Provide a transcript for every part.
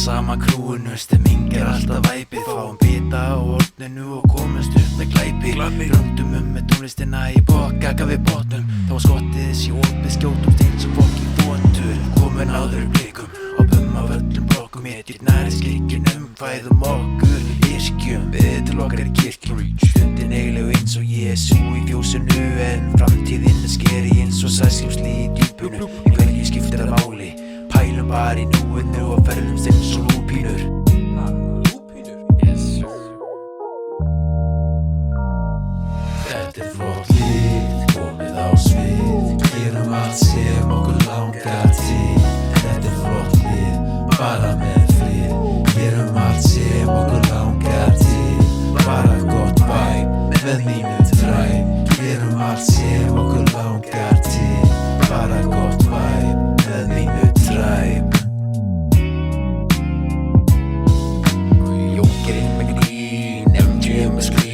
sama krúinu, stemming alltaf væpið. Fáum bita á horninu og komumst upp með glæpi. Röndum með tónlistina í boka, gaf við botnum. Þá var skottið þessi opið, skjótumst eins og fokkin þotur. Komin áður blikum, hoppum af öllum blokkum. Hetjur næri skikkinum, fæðum okkur yrkjum. Við til okkar kirkjum, stundin eiginlegu eins og Jesú í fjósinu. En framtíðin skeri eins og sæskrimsli í djúpunu. En hverju skiptir það máli? Pælum bara í núinu og ferðumst eins og lúpínur. Þetta flott lið, komið á svið. Gerum allt sem okkur langar til. Þetta flott lið, bara með frið. Gerum allt sem okkur langar til. Bara gott vibe með mínu Træb. Gerum allt sem okkur langar til. Bara gott vibe með mínu Træb. Jókerinn með grín, MG með skrín.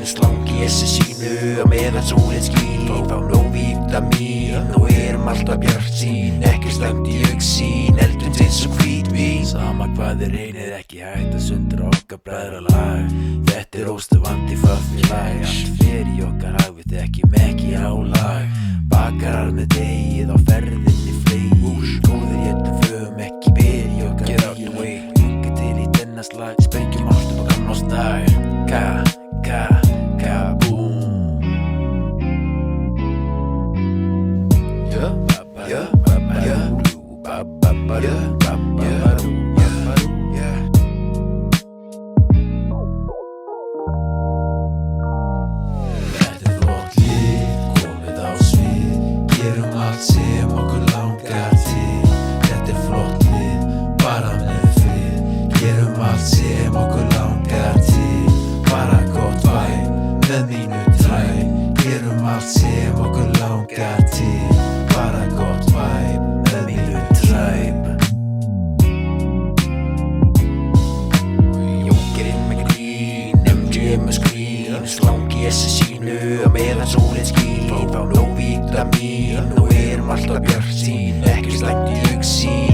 Slangi essi sínu á meðan sólinn skín. Fáum nóg vítamín og erum alltaf bjartsýn. Ekki slæmt í augsýn, eldumst eins og hvítvín. Sama hvað þið reynið, ekki hægt að sundra okkar bræðralag. Þetta óstöðvandi fluffy-lag. Allt fer í okkar hag, við þekkjum ekki álag. Bakarar með degið á ferðinni fleið. Góðir étum fögum, ekki ber í okkar vegi. Hingað til í þennan slag, sprengjum allt upp á gamlársdag. Ka-boom. Þetta flott lið, komið á svið. Gerum allt sem okkur langar til. Þetta flott lið, bara með frið. Gerum allt sem okkur langar til. Bara gott vibe með mínu Træb. Gerum allt sem okkur langar til. Bara gott vibe með mínu Træb. Jókerinn með grín, MG með skrín. Slangi essi sínu á meðan sólinn skín. Fáum nóg vítamín og erum alltaf bjartsýn. Ekki slæmt í augsýn,